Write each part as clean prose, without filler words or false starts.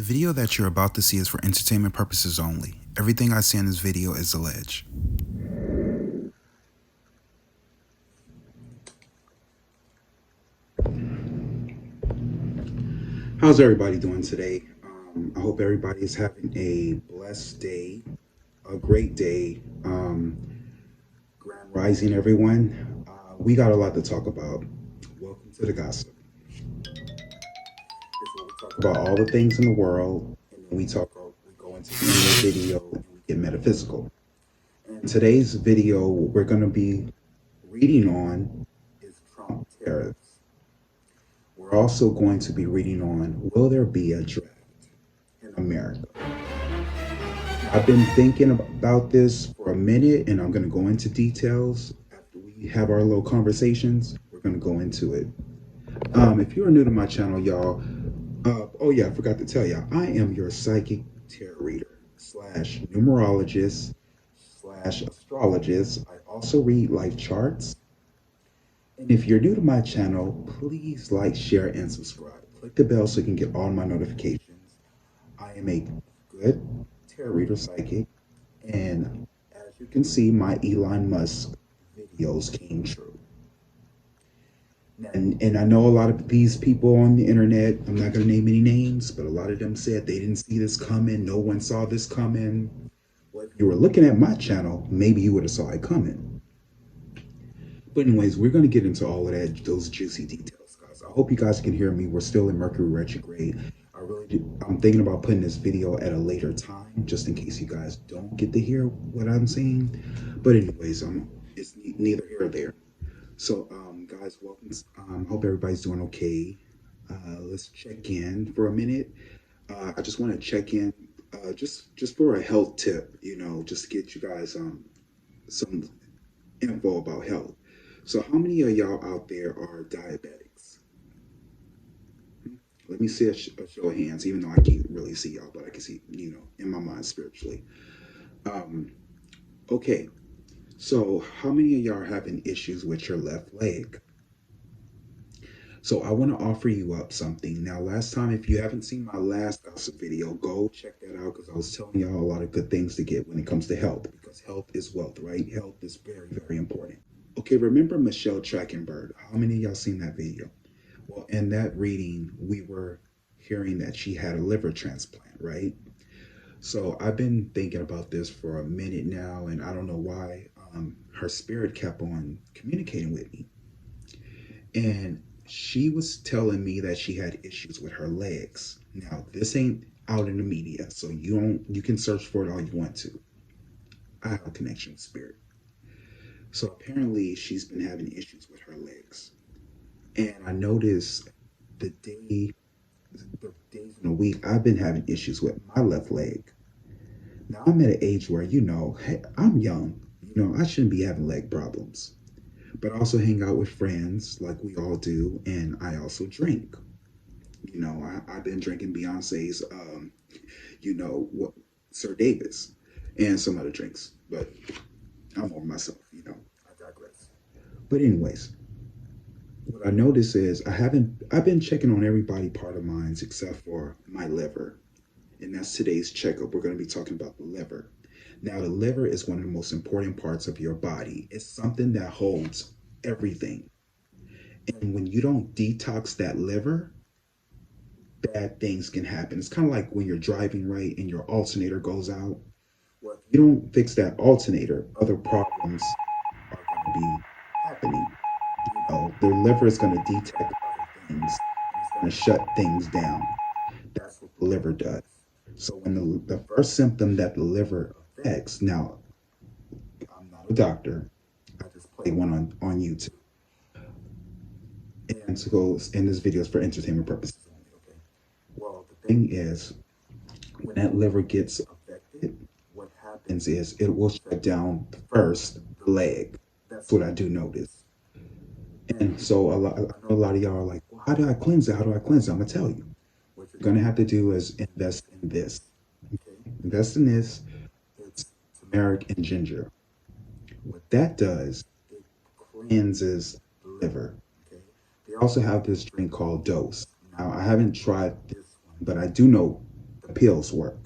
The video that you're about to see is for entertainment purposes only. Everything I say in this video is alleged. How's everybody doing today? I hope everybody is having a blessed day, a great day. Grand Rising, everyone. We got a lot to talk about. Welcome to the gossip. It's where we talk about all the things in the world, and then we go into the video, and we get metaphysical. In today's video, we're going to be reading on is Trump tariffs. We're also going to be reading on will there be a draft in America? I've been thinking about this for a minute, and I'm going to go into details after we have our little conversations. We're going to go into it. If you're new to my channel, y'all, oh yeah, I forgot to tell y'all, I am your psychic tarot reader slash numerologist slash astrologist. I also read life charts. And if you're new to my channel, please like, share, and subscribe. Click the bell so you can get all my notifications. I am a good tarot reader psychic, and as you can see, my Elon Musk videos came true. And I know a lot of these people on the internet, I'm not going to name any names, but a lot of them said they didn't see this coming. No one saw this coming. Well, if you were looking at my channel, maybe you would have saw it coming. But anyways, we're going to get into all of that, those juicy details, guys. I hope you guys can hear me. We're still in Mercury retrograde. I'm thinking about putting this video at a later time, just in case you guys don't get to hear what I'm saying. But anyways, it's neither here or there. So, guys, welcome. Hope everybody's doing okay. Let's check in for a minute. I just want to check in, just for a health tip, just to get you guys some info about health. So how many of y'all out there are diabetics? Let me see a show of hands, even though I can't really see y'all, but I can see, in my mind spiritually. Okay, so how many of y'all are having issues with your left leg? So I want to offer you up something. Now, last time, if you haven't seen my last gossip video, go check that out, because I was telling y'all a lot of good things to get when it comes to health, because health is wealth, right? Health is very, very important. Okay, remember Michelle Trachtenberg? How many of y'all seen that video? Well, in that reading, we were hearing that she had a liver transplant, right? So I've been thinking about this for a minute now, and I don't know why her spirit kept on communicating with me. And she was telling me that she had issues with her legs. Now, this ain't out in the media, so you can search for it all you want to. I have a connection with spirit. So apparently she's been having issues with her legs. And I noticed the days in a week I've been having issues with my left leg. Now I'm at an age where, hey, I'm young. I shouldn't be having leg problems. But I also hang out with friends like we all do, and I also drink. I've been drinking Beyonce's, Sir Davis, and some other drinks. But I'm over myself, I digress. But anyways, what I notice is I've been checking on everybody part of mine except for my liver. And that's today's checkup. We're going to be talking about the liver. Now, the liver is one of the most important parts of your body. It's something that holds everything. And when you don't detox that liver, bad things can happen. It's kind of like when you're driving, right, and your alternator goes out. Well, if you don't fix that alternator, other problems are going to be happening. The liver is going to detect other things, and it's going to shut things down. That's what the liver does. So when the first symptom that the liver affects, now, I'm not a doctor, I just play one on YouTube. And so in this video is for entertainment purposes only, okay? Well, the thing is, when that liver gets affected, what happens is it will shut down first the leg. That's what I do notice. And so I know a lot of y'all are like, well, how do I cleanse it? How do I cleanse it? I'm going to tell you. What you're going to have to do is invest in this. Okay? Invest in this. It's turmeric and ginger. What that does, it cleanses the liver. Okay? They also have this drink called Dose. Now, I haven't tried this one, but I do know pills work.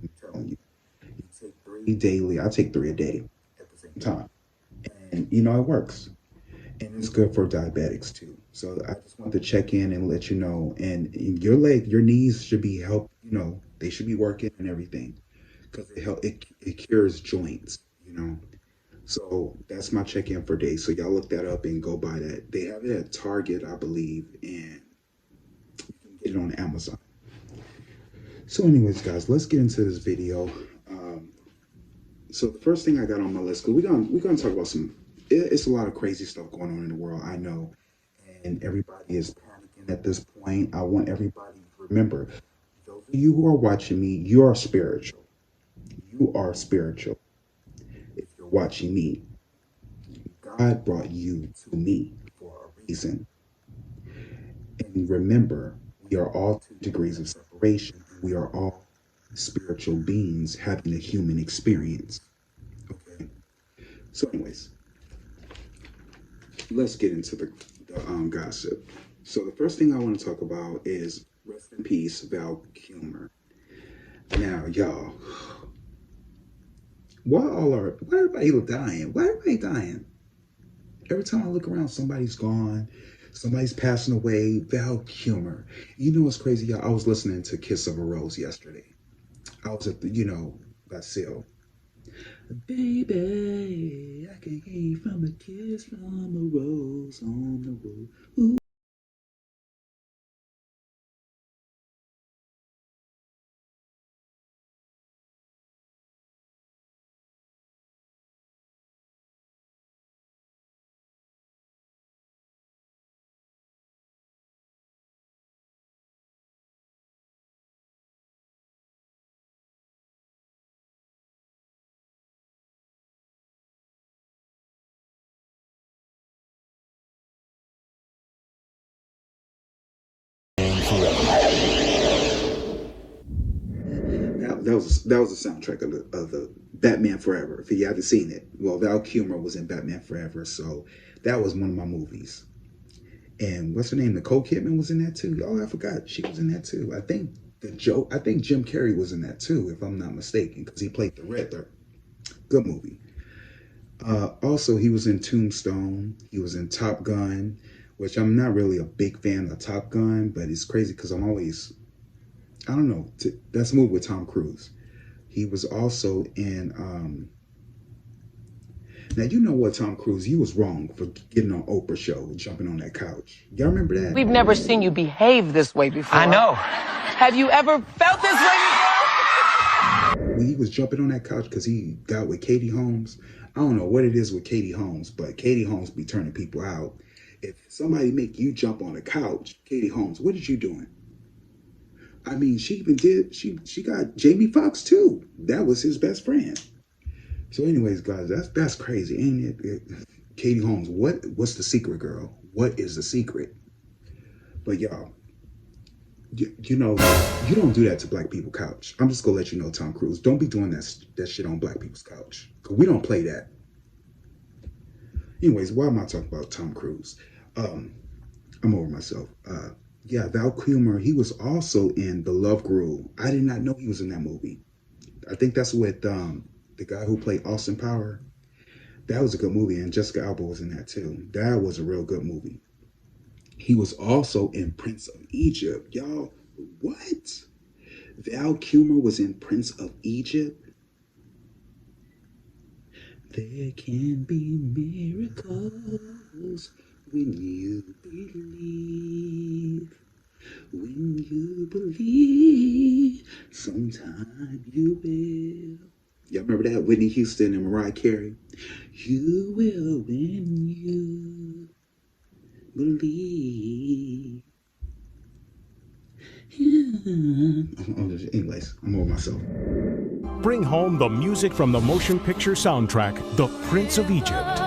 I'm telling you. You take 3 daily. I take 3 a day at the same time. And you know, it works. And it's good for diabetics too. So I just want to check in and let you know. And your leg, your knees should be helped, you know, they should be working and everything. Because it cures joints, you know. So that's my check-in for day. So y'all look that up and go buy that. They have it at Target, I believe, and you can get it on Amazon. So anyways, guys, let's get into this video. So the first thing I got on my list, because we're gonna talk about it's a lot of crazy stuff going on in the world, I know, and everybody is panicking at this point. I want everybody to remember, those of you who are watching me, you are spiritual. You are spiritual. If you're watching me, God brought you to me for a reason. And remember, we are all 2 degrees of separation. We are all spiritual beings having a human experience. Okay. So anyways, let's get into the gossip. So the first thing I want to talk about is rest in peace, Val Kilmer. Now, y'all, why everybody dying? Why everybody dying? Every time I look around, somebody's gone. Somebody's passing away. Val Kilmer. You know what's crazy, y'all? I was listening to Kiss of a Rose yesterday. I was at the, you know, that sale. Baby, I can hear you from a kiss from a rose on the road. Ooh. That was the soundtrack of the Batman Forever. If you haven't seen it, well, Val Kilmer was in Batman Forever, so that was one of my movies. And what's her name? Nicole Kidman was in that too. Oh, I forgot she was in that too. I think Jim Carrey was in that too, if I'm not mistaken, because he played the Riddler. Good movie. Also, he was in Tombstone. He was in Top Gun, which I'm not really a big fan of Top Gun, but it's crazy because I'm always, I don't know, that's a movie with Tom Cruise. He was also in, now you know what, Tom Cruise, he was wrong for getting on Oprah's show and jumping on that couch. Y'all remember that? We've never seen you behave this way before. I know. Have you ever felt this way before? When he was jumping on that couch because he got with Katie Holmes. I don't know what it is with Katie Holmes, but Katie Holmes be turning people out. If somebody make you jump on a couch, Katie Holmes, what is you doing? I mean, she even did, she got Jamie Foxx too. That was his best friend. So anyways, guys, that's crazy, ain't it? Katie Holmes, what's the secret, girl? What is the secret? But y'all, you know, you don't do that to black people couch. I'm just gonna let you know, Tom Cruise, don't be doing that shit on black people's couch. Cause we don't play that. Anyways, why am I talking about Tom Cruise? I'm over myself. Yeah, Val Kilmer, he was also in The Love Guru. I did not know he was in that movie. I think that's with the guy who played Austin Power. That was a good movie, and Jessica Alba was in that too. That was a real good movie. He was also in Prince of Egypt. Y'all, what? Val Kilmer was in Prince of Egypt? There can be miracles when you believe. When you believe, sometime you will. Y'all remember that? Whitney Houston and Mariah Carey. You will when you believe. Yeah. Anyways, I'm over myself. Bring home the music from the motion picture soundtrack, The Prince of Egypt.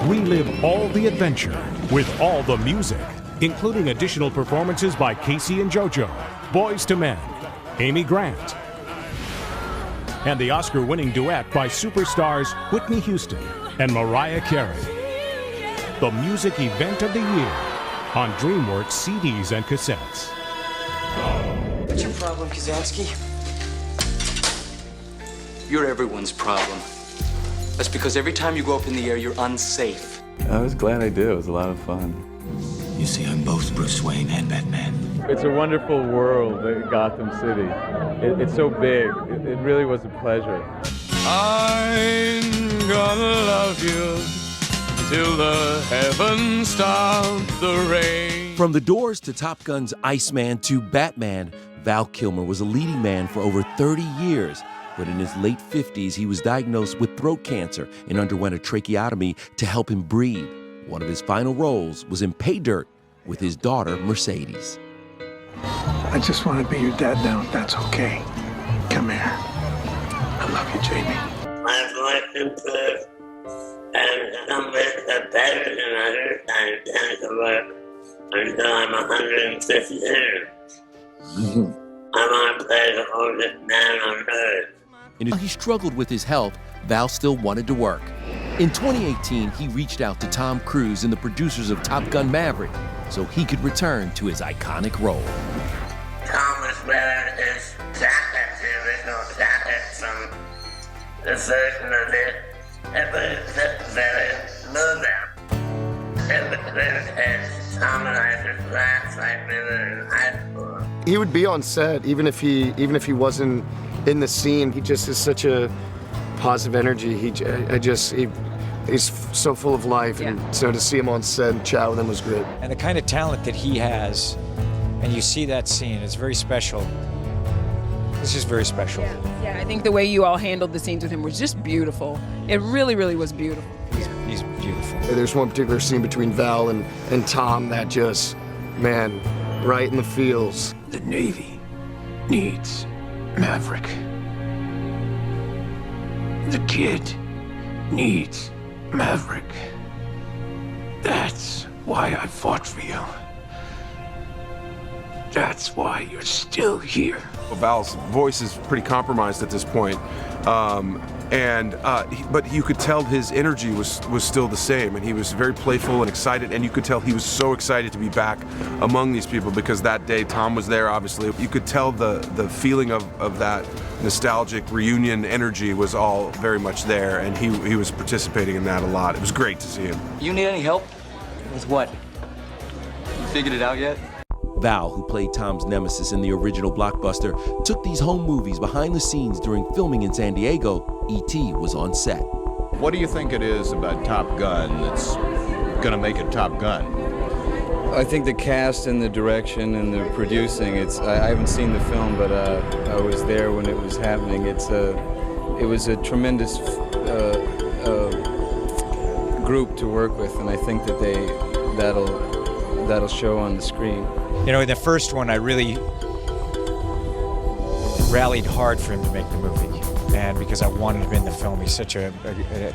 Relive all the adventure with all the music, including additional performances by Casey and JoJo, Boys to Men, Amy Grant, and the Oscar-winning duet by superstars Whitney Houston and Mariah Carey. The music event of the year, on DreamWorks CDs and cassettes. What's your problem, Kazansky? You're everyone's problem. That's because every time you go up in the air, you're unsafe. I was glad I did. It was a lot of fun. You see, I'm both Bruce Wayne and Batman. It's a wonderful world, Gotham City. It's so big. It really was a pleasure. I'm gonna love you till the heavens stop the rain. From The Doors to Top Gun's Iceman to Batman, Val Kilmer was a leading man for over 30 years. But in his late 50s, he was diagnosed with throat cancer and underwent a tracheotomy to help him breathe. One of his final roles was in Pay Dirt with his daughter, Mercedes. I just want to be your dad now, if that's okay. Come here. I love you, Jamie. My voice improved, and I'm better than others. I intend to work until I'm 152. I want to play the oldest man on earth. And while he struggled with his health, Val still wanted to work. In 2018, he reached out to Tom Cruise and the producers of Top Gun Maverick so he could return to his iconic role. Tom was wearing his jacket, the original jacket from the first movie. It was very moving. It was vintage. Tom and I just laughed like we were in high school. He would be on set even if he wasn't in the scene. He just is such a positive energy. He's so full of life, and so to see him on set and chat with him was great. And the kind of talent that he has, and you see that scene, it's very special. It's just very special. Yeah, I think the way you all handled the scenes with him was just beautiful. It really, really was beautiful. He's beautiful. There's one particular scene between Val and Tom that just, man, right in the feels. The Navy needs Maverick. The kid needs Maverick. That's why I fought for you. That's why you're still here. Val's voice is pretty compromised at this point, but you could tell his energy was still the same, and he was very playful and excited, and you could tell he was so excited to be back among these people because that day Tom was there, obviously. You could tell the feeling of that nostalgic reunion energy was all very much there, and he was participating in that a lot. It was great to see him. You need any help? With what? You figured it out yet? Val, who played Tom's nemesis in the original blockbuster, took these home movies behind the scenes during filming in San Diego. E.T. was on set. What do you think it is about Top Gun that's going to make it Top Gun? I think the cast and the direction and the producing, I haven't seen the film, but I was there when it was happening. It was a tremendous group to work with, and I think that that'll show on the screen. You know, in the first one, I really rallied hard for him to make the movie, and because I wanted him in the film. He's such a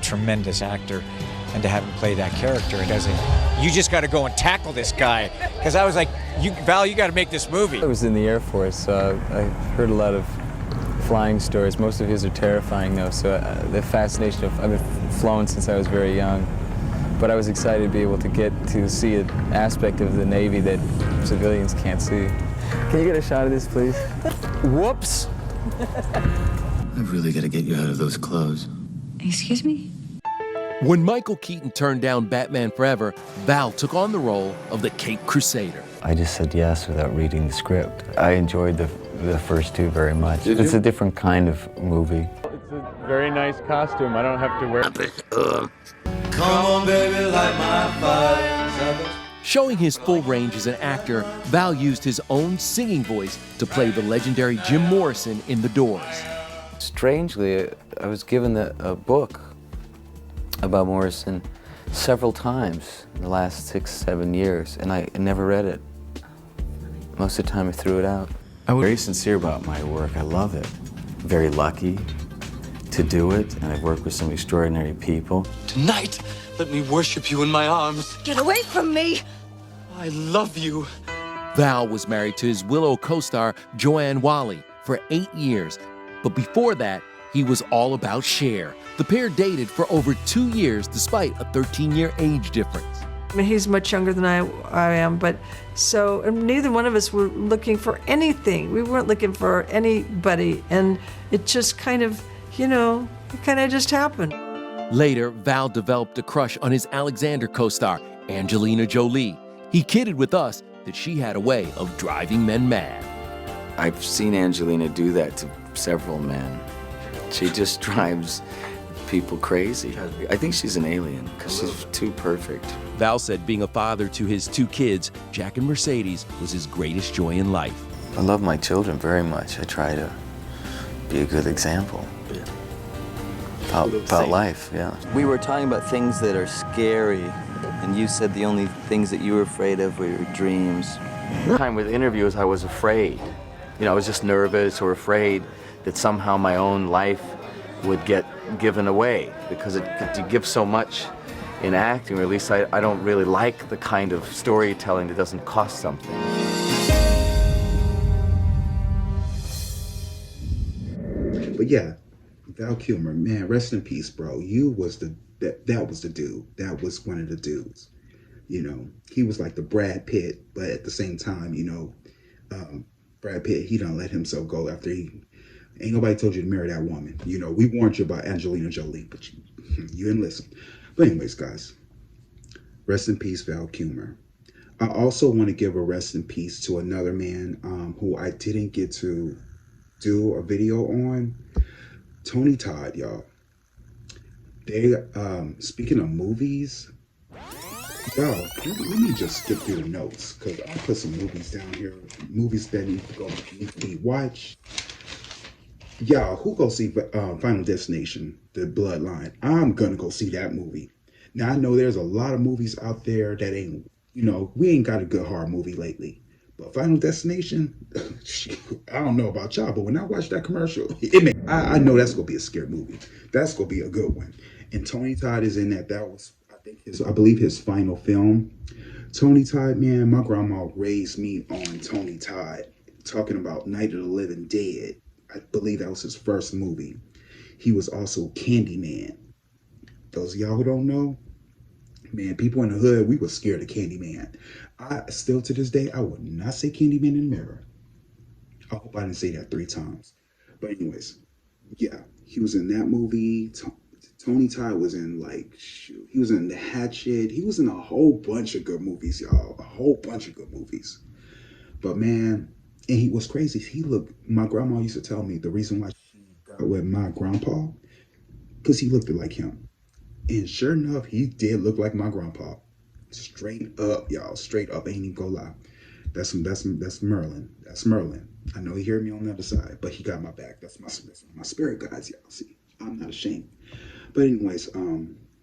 tremendous actor, and to have him play that character, it doesn't. You just got to go and tackle this guy, because I was like, Val, you got to make this movie. I was in the Air Force, so I heard a lot of flying stories. Most of his are terrifying, though. So the fascination of I've flown since I was very young. But I was excited to be able to get to see an aspect of the Navy that civilians can't see. Can you get a shot of this, please? Whoops! I've really got to get you out of those clothes. Excuse me? When Michael Keaton turned down Batman Forever, Val took on the role of the Caped Crusader. I just said yes without reading the script. I enjoyed the first two very much. It's a different kind of movie. It's a very nice costume. I don't have to wear. Come on, baby, light my fire. Showing his full range as an actor, Val used his own singing voice to play the legendary Jim Morrison in The Doors. Strangely, I was given a book about Morrison several times in the last 6-7 years, and I never read it. Most of the time I threw it out. I was very sincere about my work. I love it. Very lucky to do it, and I've worked with some extraordinary people. Tonight, let me worship you in my arms. Get away from me! I love you. Val was married to his Willow co-star Joanne Whalley for 8 years, but before that, he was all about Cher. The pair dated for over 2 years despite a 13-year age difference. I mean, he's much younger than I am, but so and neither one of us were looking for anything. We weren't looking for anybody, and it just kind of, you know, it kind of just happened. Later, Val developed a crush on his Alexander co-star, Angelina Jolie. He kidded with us that she had a way of driving men mad. I've seen Angelina do that to several men. She just drives people crazy. I think she's an alien because she's too perfect. Val said being a father to his 2 kids, Jack and Mercedes, was his greatest joy in life. I love my children very much. I try to be a good example about life, yeah. We were talking about things that are scary, and you said the only things that you were afraid of were your dreams. The time with interviews, I was afraid. You know, I was just nervous or afraid that somehow my own life would get given away because you give so much in acting, or at least I don't really like the kind of storytelling that doesn't cost something. But yeah, Val Kilmer, man, rest in peace, bro. You was that was the dude. That was one of the dudes. You know, he was like the Brad Pitt, but at the same time, you know, Brad Pitt, he done let himself go after ain't nobody told you to marry that woman. You know, we warned you about Angelina Jolie, but you didn't listen. But anyways, guys, rest in peace, Val Kilmer. I also want to give a rest in peace to another man who I didn't get to do a video on. Tony Todd, y'all. They, speaking of movies, y'all, let me just skip through the notes because I'll put some movies down here. Movies that need to be watched. Y'all, who go see Final Destination, The Bloodline? I'm gonna go see that movie. Now, I know there's a lot of movies out there that ain't, you know, we ain't got a good horror movie lately. But Final Destination, I don't know about y'all, but when I watch that commercial, I know that's gonna be a scary movie. That's gonna be a good one. And Tony Todd is in that. That was, I believe, his final film. Tony Todd, man, my grandma raised me on Tony Todd, talking about Night of the Living Dead. I believe that was his first movie. He was also Candyman. Those of y'all who don't know, man, people in the hood, we were scared of Candyman. I still to this day, I would not say Candyman in the mirror. I hope I didn't say that 3 times. But anyways, yeah, he was in that movie. Tony Todd was in, like, shoot, he was in The Hatchet. He was in a whole bunch of good movies, y'all. A whole bunch of good movies. But man, and he was crazy. He looked, my grandma used to tell me the reason why she got with my grandpa, because he looked like him. And sure enough, he did look like my grandpa. Straight up, y'all. Straight up. Ain't even gonna lie. That's Merlin. That's Merlin. I know he heard me on the other side, but he got my back. That's my spirit guides, y'all. See, I'm not ashamed. But anyways,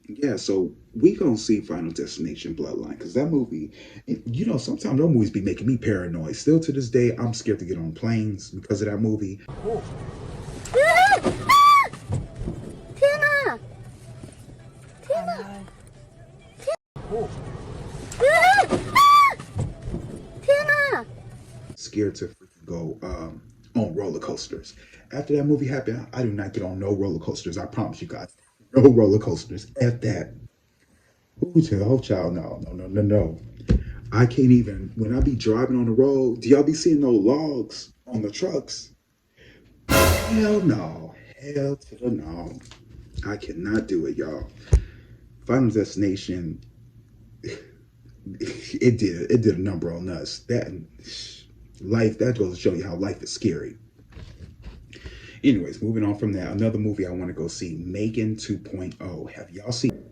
yeah, so we gonna see Final Destination Bloodline, because that movie, you know, sometimes those movies be making me paranoid. Still to this day, I'm scared to get on planes because of that movie. Scared to freaking go on roller coasters. After that movie happened, I do not get on no roller coasters. I promise you guys. No roller coasters. F that. Oh, child, no. I can't even, when I be driving on the road, do y'all be seeing those logs on the trucks? Hell no. Hell to the no. I cannot do it, y'all. Final Destination, it did a number on us. That goes to show you how life is scary. Anyways, moving on from that, another movie I want to go see, Megan 2.0. Have y'all seen?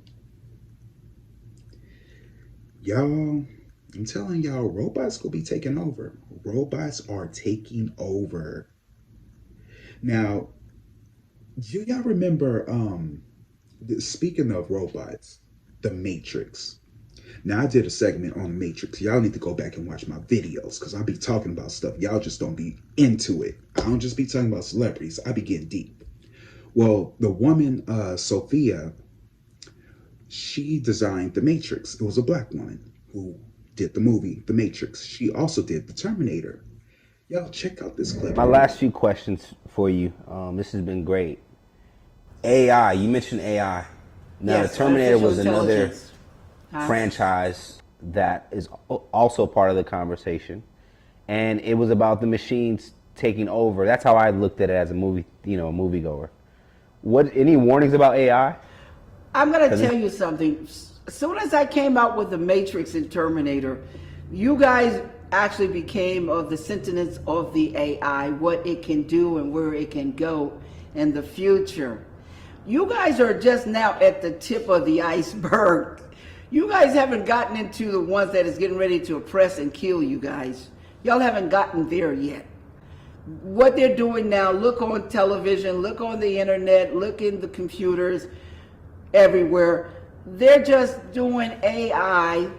Y'all, I'm telling y'all, robots will be taking over. Robots are taking over. Now, do y'all remember, speaking of robots, The Matrix? Now, I did a segment on The Matrix. Y'all need to go back and watch my videos, because I be talking about stuff. Y'all just don't be into it. I don't just be talking about celebrities. I be getting deep. Well, the woman, Sophia, she designed The Matrix. It was a black woman who did the movie The Matrix. She also did The Terminator. Y'all check out this clip. My last few questions for you. This has been great. AI, you mentioned AI. Now, yes, The Terminator was another franchise that is also part of the conversation, and it was about the machines taking over. That's how I looked at it as a movie, a moviegoer. What? Any warnings about AI? I'm going to tell you something. As soon as I came out with The Matrix and Terminator, you guys actually became of the sentiments of the AI, what it can do and where it can go in the future. You guys are just now at the tip of the iceberg. You guys haven't gotten into the ones that is getting ready to oppress and kill you guys. Y'all haven't gotten there yet. What they're doing now, look on television, look on the internet, look in the computers, everywhere. They're just doing AI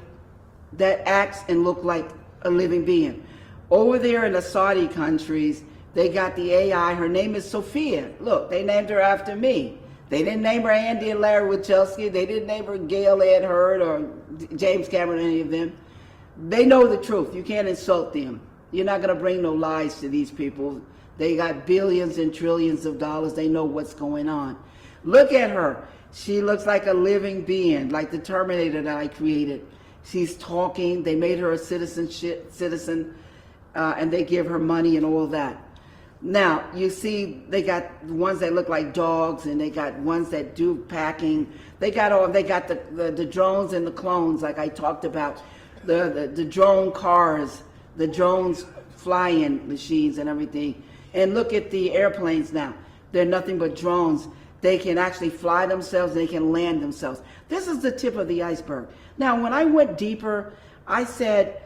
that acts and look like a living being. Over there in the Saudi countries, they got the AI. Her name is Sophia. Look, they named her after me. They didn't name her Andy and Larry Wachowski. They didn't name her Gail Ed Hurd or James Cameron, any of them. They know the truth. You can't insult them. You're not going to bring no lies to these people. They got billions and trillions of dollars. They know what's going on. Look at her. She looks like a living being, like the Terminator that I created. She's talking. They made her a citizen, and they give her money and all that. Now, you see, they got ones that look like dogs, and they got ones that do packing. They got the drones and the clones, like I talked about, the drone cars, the drones flying machines and everything. And look at the airplanes now. They're nothing but drones. They can actually fly themselves. They can land themselves. This is the tip of the iceberg. Now, when I went deeper, I said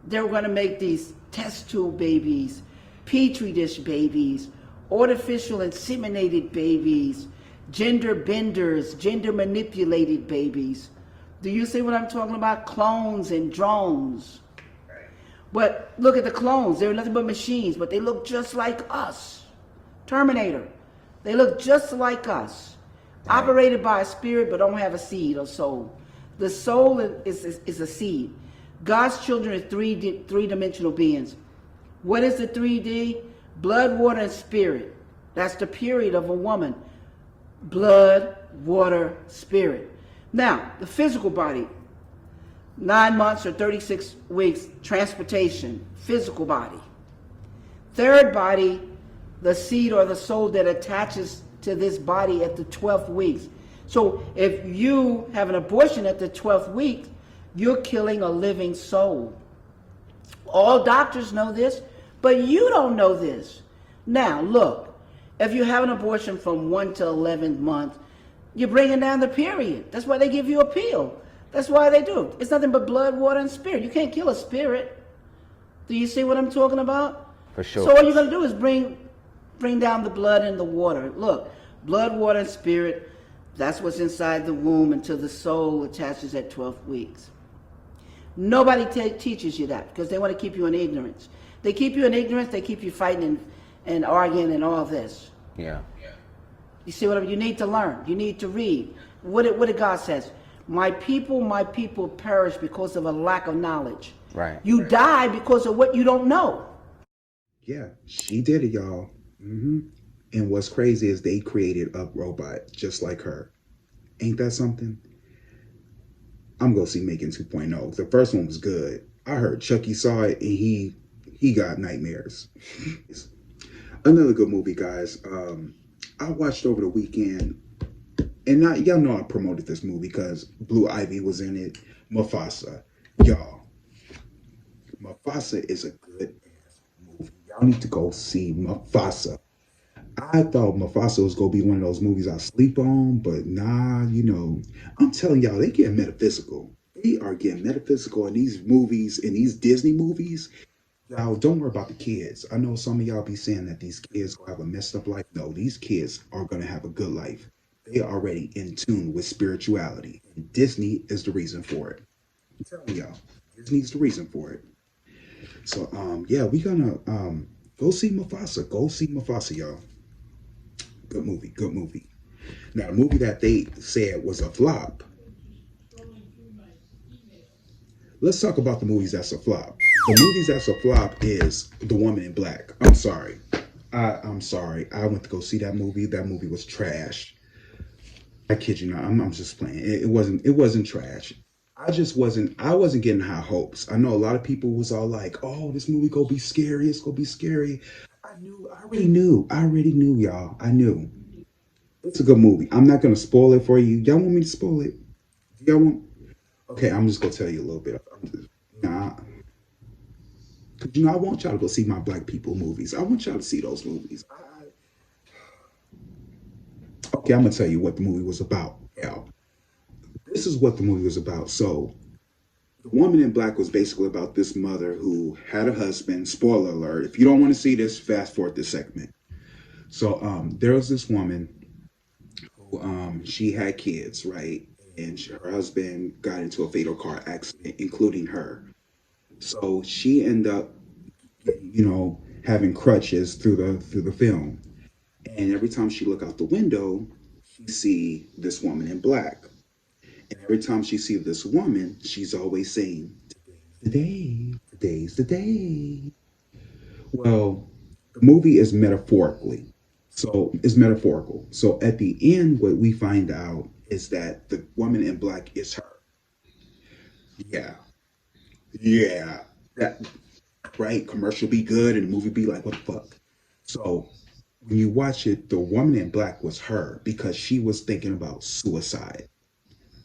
they were going to make these test tube babies, petri dish babies, artificial inseminated babies, gender benders, gender manipulated babies. Do you see what I'm talking about? Clones and drones. But look at the clones. They're nothing but machines, but they look just like us. Terminator. They look just like us. Operated by a spirit, but don't have a seed or soul. The soul is a seed. God's children are three-dimensional beings. What is the 3D? Blood, water, and spirit. That's the period of a woman. Blood, water, spirit. Now, the physical body. 9 months or 36 weeks, transportation, physical body. Third body, the seed or the soul that attaches to this body at the 12th week. So if you have an abortion at the 12th week, you're killing a living soul. All doctors know this, but you don't know this. Now, look, if you have an abortion from 1 to 11th month, you're bringing down the period. That's why they give you a pill. That's why they do. It's nothing but blood, water, and spirit. You can't kill a spirit. Do you see what I'm talking about? For sure. So all you're going to do is bring down the blood and the water. Look, blood, water, and spirit, that's what's inside the womb until the soul attaches at 12 weeks. Nobody teaches you that because they want to keep you in ignorance. They keep you in ignorance. They keep you fighting and arguing and all this. Yeah. You see what I mean? You need to learn. You need to read. What did God says? My people perish because of a lack of knowledge. Right. You die because of what you don't know. Yeah, she did it, y'all. And what's crazy is they created a robot just like her. Ain't that something? I'm going to see Macon 2.0. The first one was good. I heard Chucky saw it and he got nightmares. Another good movie, guys. I watched over the weekend, and y'all know I promoted this movie because Blue Ivy was in it. Mufasa. Y'all, Mufasa is a good movie. Y'all need to go see Mufasa. I thought Mufasa was going to be one of those movies I sleep on, but nah, I'm telling y'all, they getting metaphysical. They are getting metaphysical in these movies, in these Disney movies. Y'all, don't worry about the kids. I know some of y'all be saying that these kids will have a messed up life. No, these kids are going to have a good life. They are already in tune with spirituality. And Disney is the reason for it. I'm telling y'all, Disney's the reason for it. So, yeah, we're going to go see Mufasa. Go see Mufasa, y'all. Good movie, good movie. Now, the movie that they said was a flop. Let's talk about the movies that's a flop. The movies that's a flop is The Woman in Black. I'm sorry. I'm sorry. I went to go see that movie. That movie was trash. I kid you not. I'm just playing. It wasn't trash. I wasn't getting high hopes. I know a lot of people was all like, oh, this movie gonna be scary, it's gonna be scary. I already knew, y'all. I knew. It's a good movie. I'm not gonna spoil it for you. Y'all want me to spoil it? Y'all want? Okay, I'm just gonna tell you a little bit. Nah, cause I want y'all to go see my black people movies. I want y'all to see those movies. Okay, I'm gonna tell you what the movie was about. Yeah, this is what the movie was about. So, The Woman in Black was basically about this mother who had a husband. Spoiler alert: if you don't want to see this, fast forward this segment. So, there was this woman who, she had kids, right? And her husband got into a fatal car accident, including her. So she ended up, having crutches through the film. And every time she look out the window, she see this woman in black. And every time she see this woman, she's always saying, today's the day. Well, the movie is metaphorically. So it's metaphorical. So at the end, what we find out is that the woman in black is her. Yeah. Yeah. That right? Commercial be good and the movie be like, what the fuck? So when you watch it, the woman in black was her because she was thinking about suicide.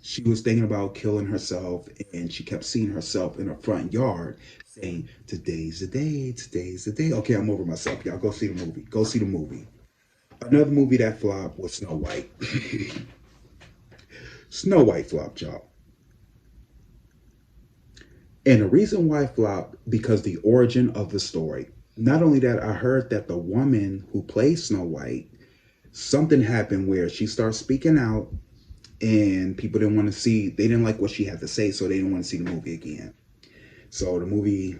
She was thinking about killing herself and she kept seeing herself in her front yard saying, today's the day, today's the day. Okay, I'm over myself. Y'all go see the movie. Go see the movie. Another movie that flopped was Snow White. Snow White flopped, y'all. And the reason why it flopped, because the origin of the story. Not only that, I heard that the woman who plays Snow White, something happened where she started speaking out and people didn't want to see, they didn't like what she had to say, so they didn't want to see the movie again. So the movie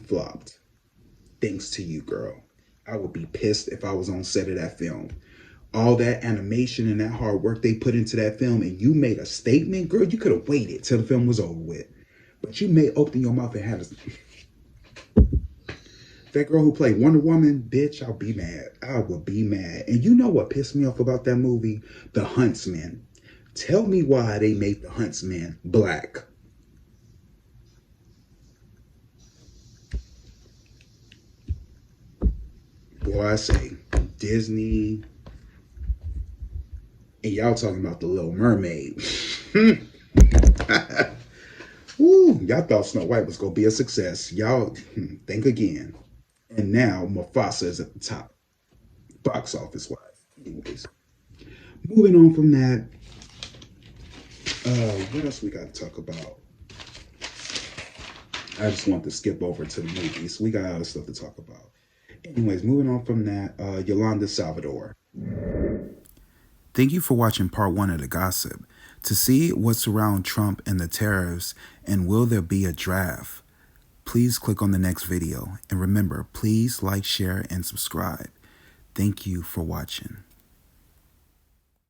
flopped. Thanks to you, girl. I would be pissed if I was on set of that film. All that animation and that hard work they put into that film, and you made a statement, girl, you could have waited till the film was over with. But you may open your mouth and have a... That girl who played Wonder Woman, bitch, I'll be mad. I would be mad. And you know what pissed me off about that movie? The Huntsman. Tell me why they made the Huntsman black. Boy, I say, Disney... And y'all talking about the Little Mermaid. Woo, y'all thought Snow White was going to be a success. Y'all think again. And now Mufasa is at the top. Box office wise. Anyways. Moving on from that. What else we got to talk about? I just want to skip over to the movies. We got other stuff to talk about. Anyways, moving on from that. Yolanda Salvador. Thank you for watching part 1 of The Gossip. To see what's around Trump and the tariffs and will there be a draft, please click on the next video. And remember, please like, share, and subscribe. Thank you for watching.